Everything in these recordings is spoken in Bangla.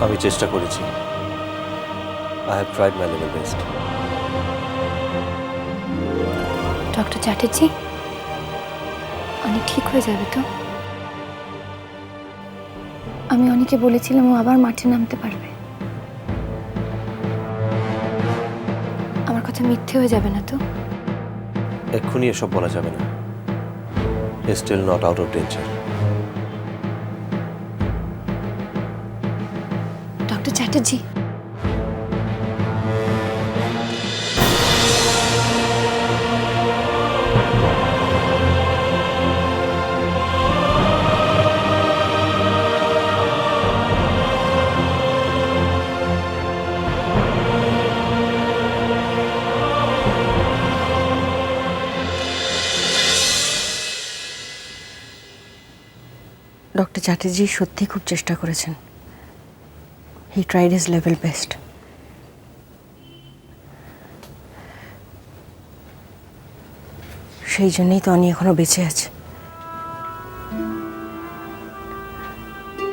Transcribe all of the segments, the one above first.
আমি চেষ্টা করেছি। I have tried my level best. Doctor Chatterjee, অনেক ঠিক হয়ে যাবে তো? আমি অনেকে বলেছিলাম ও আবার মাঠে নামতে পারবে। আমার কথা মিথ্যে হয়ে যাবে না তো? এক্ষুনি এসব বলা যাবে না। He is still not out of danger. Doctor Chatterjee, doctor Chatterjee সত্যি খুব চেষ্টা করেছেন। He tried his level best. সেই জন্যই তো অনি এখনো বেঁচে আছে।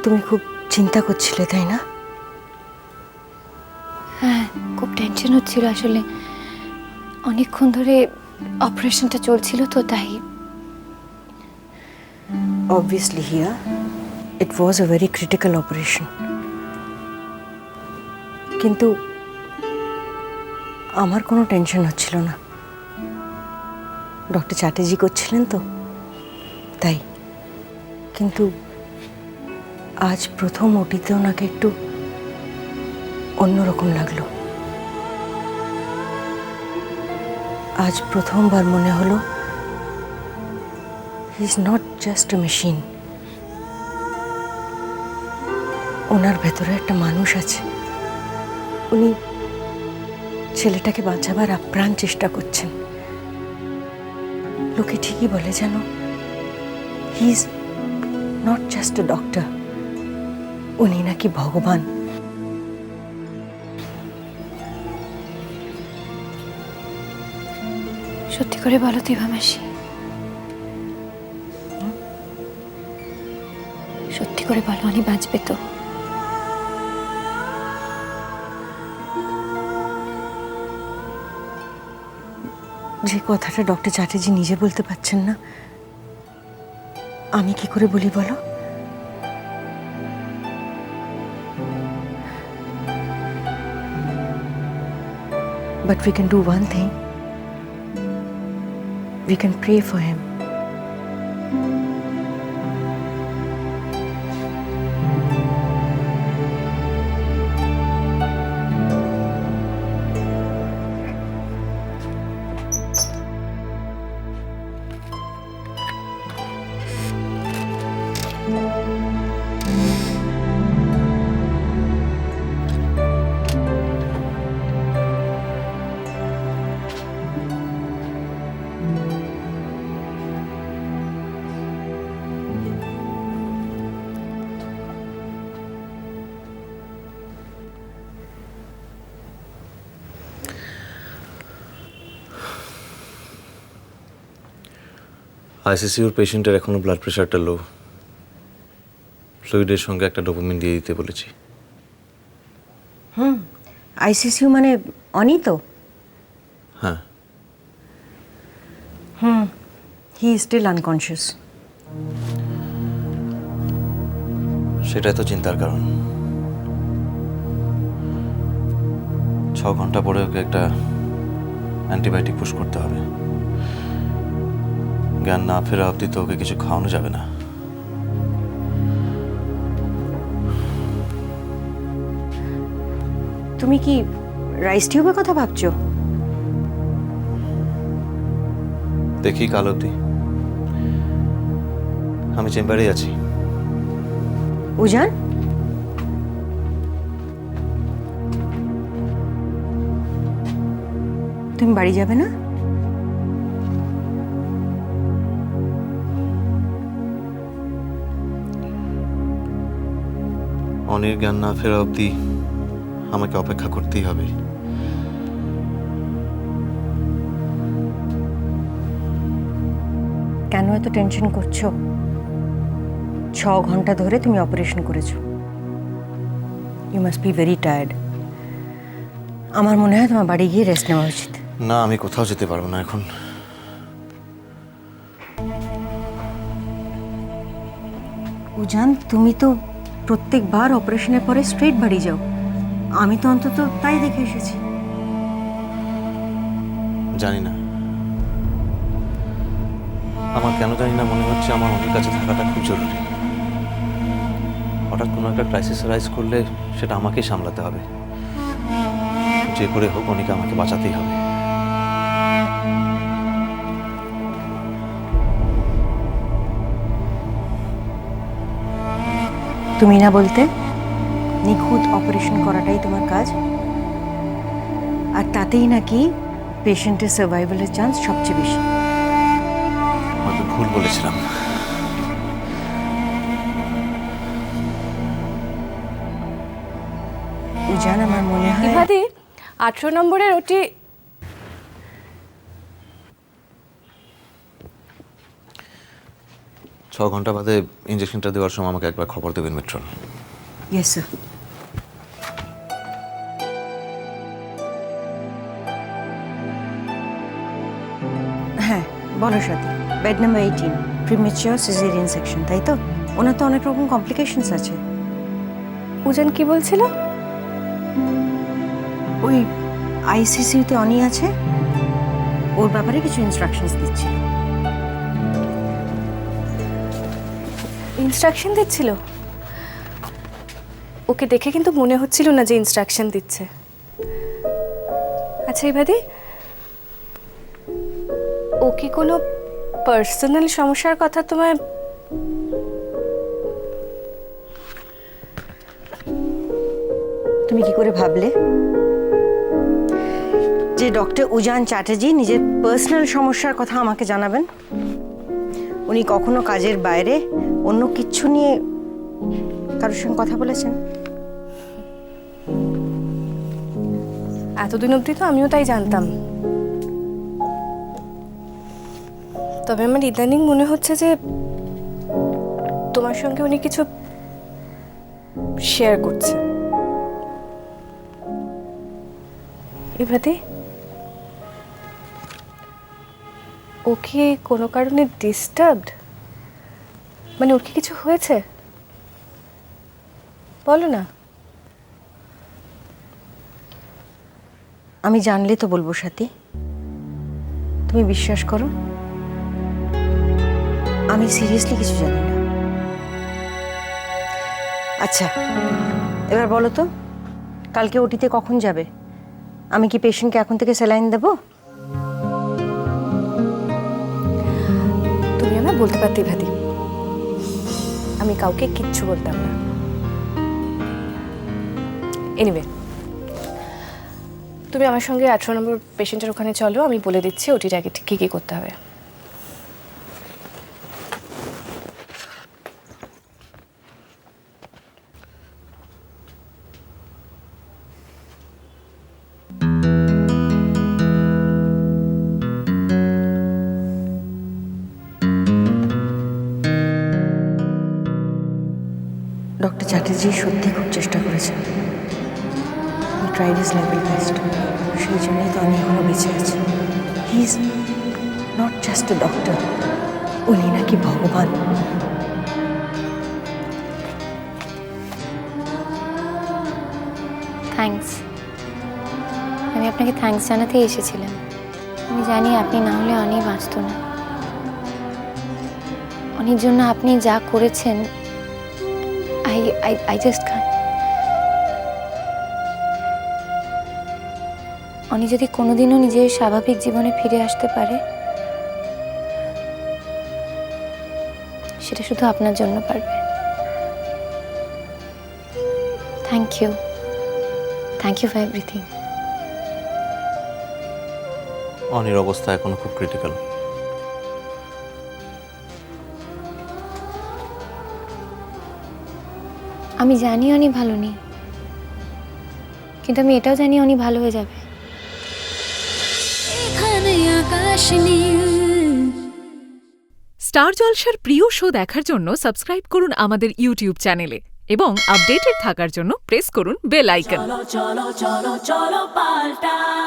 তুমি খুব চিন্তা করছিলে, তাই না? হ্যাঁ, খুব টেনশন হচ্ছিল আসলে। অনেকক্ষণ ধরে অপারেশনটা চলছিল তো, তাই। Obviously here, it was a very critical operation. কিন্তু আমার কোনো টেনশন হচ্ছিল না। ডক্টর চ্যাটার্জি করছিলেন তো, তাই। কিন্তু আজ প্রথম ওটিতে ওনাকে একটু অন্যরকম লাগলো। আজ প্রথমবার মনে হলো he is not just a machine. ওনার ভেতরে একটা মানুষ আছে। উনি ছেলেটাকে বাঁচাবার আপ্রাণ চেষ্টা করছেন। লোকে ঠিকই বলে, যেন হি is not just a doctor, উনি নাকি ভগবান। সত্যি করে বলো দিবা মাসি, সত্যি করে বলো অনি বাঁচবে তো? যে কথাটা ডক্টর চ্যাটার্জি নিজে বলতে পারছেন না, আমি কি করে বলি বলো? But we can do one thing. We can pray for him. আইসিসিউর পেশেন্টের এখনো ব্লাড প্রেশারটা লো। ফ্লুইডের সঙ্গে একটা ডোপামিন দিয়ে দিতে বলেছি। আইসিসিউ মানে অনি তো? হ্যাঁ। He is still unconscious. সেটাই তো চিন্তার কারণ। 6 ঘন্টা পরে ওকে একটা অ্যান্টিবায়োটিক পুশ করতে হবে। জ্ঞান না ফেরা অবধি তো ওকে কিছু খাওয়ানো যাবে না। তুমি কি রাইস টিউবের কথা ভাবছো? দেখি কাল অবধি। আমি চেম্বারেই আছি। উজান, তুমি বাড়ি যাবে না? অনির জ্ঞান না ফেরা অবধি আমাকে অপেক্ষা করতেই হবে। কেন এত টেনশন করছো? 6 ঘন্টা ধরে তুমি অপারেশন করেছো। You must be very tired. আমার মনে হয় তোমার বাড়ি গিয়ে রেস্ট নেওয়া উচিত। না, আমি কোথাও যেতে পারবো না এখন। উজান, তুমি তো প্রত্যেকবার অপারেশনের পরে স্ট্রেট বাড়ি যাও। আমি তো অন্তত তাই দেখে এসেছি। জানি না, আমার কেন জানি না মনে হচ্ছে আমার অনেক কাছে থাকাটা খুব জরুরি। হঠাৎ কোনো একটা ক্রাইসিস রাইজ করলে সেটা আমাকেই সামলাতে হবে। যে করে হোক অনিকে আমাকে বাঁচাতেই হবে। তুমি না বলতে নিখুঁত অপারেশন করাটাই তোমার কাজ, আর তাতেই নাকি পেশেন্টের সার্ভাইভালের চান্স সবচেয়ে বেশি। হয়তো ভুল বলেছিলাম। উজান, আমার মনে হয় ইভাদি 18 নম্বরের ওটি। ছ ঘন্টা বাদে ইঞ্জেকশনটা দেওয়ার সময় আমাকে একবার খবর দেবেন মেট্রন। Yes sir. হ্যাঁ, বলো সাথী। Bed number 18, premature caesarean section, তাই তো? ওনার তো অনেক রকম কমপ্লিকেশনস আছে। উজান কি বলছিল? ওই আইসিসিউতে অনি আছে, ওর ব্যাপারে কিছু ইনস্ট্রাকশনস দিচ্ছিল। ইনস্ট্রাকশন দিচ্ছিল? ওকে দেখে কিন্তু মনে হচ্ছিল না যে ইনস্ট্রাকশন দিচ্ছে। আচ্ছা ইভাদি, ও কি কোনো পার্সোনাল সমস্যার কথা তোমায়? তুমি কি করে ভাবলে যে ডক্টর উজান চ্যাটার্জি নিজের পার্সোনাল সমস্যার কথা আমাকে জানাবেন? উনি কখনো কাজের বাইরে অন্য কিচ্ছু নিয়ে কারোর সঙ্গে কথা বলেছেন? এতদিন অবধি তো আমিও তাই জানতাম, তবে আমার ইদানিং মনে হচ্ছে যে তোমার সঙ্গে উনি কিছু শেয়ার করছে। ইভাদি, ও কি কোনো কারণে ডিস্টার্বড? মানে ওর কি কিছু হয়েছে? বলো না। আমি জানলে তো বলবো সাথী, তুমি বিশ্বাস করো আমি সিরিয়াসলি কিছু জানি না। আচ্ছা, এবার বলো তো, কালকে ওটিতে কখন যাবে? আমি কি পেশেন্টকে এখন থেকে স্যালাইন দেবো? তুমি আমায় বলতে পারতে ইভাদি, আমি কাউকে কিচ্ছু বলতাম না। এনিওয়ে, তুমি আমার সঙ্গে 18 নম্বর পেশেন্টের ওখানে চলো, আমি বলে দিচ্ছি ওটির আগে ঠিক কী কী করতে হবে। ডক্টর চ্যাটার্জি সত্যি খুব চেষ্টা করেছেন। He tried his level best. সেই জন্যই তো আমি এখনো বেঁচে আছি। হি is not just a doctor, উনি নাকি ভগবান। থ্যাঙ্কস। আমি আপনাকে থ্যাঙ্কস জানাতেই এসেছিলাম। আমি জানি আপনি না হলে অনেক বাঁচত না। অনেক জন্য আপনি যা করেছেন, I just can't. অনি যদি কোনোদিনও নিজের স্বাভাবিক জীবনে ফিরে আসতে পারে, সেটা শুধু আপনার জন্য পারবে। Thank you for everything. অনির অবস্থা এখনো খুব ক্রিটিক্যাল। আমি জানি অনি ভালো নেই, কিন্তু আমি এটাও জানি অনি ভালো হয়ে যাবে। স্টার জলসার প্রিয় শো দেখার জন্য সাবস্ক্রাইব করুন আমাদের ইউটিউব চ্যানেলে এবং আপডেটেড থাকার জন্য প্রেস করুন bell icon. cholo, cholo, cholo, cholo, palta.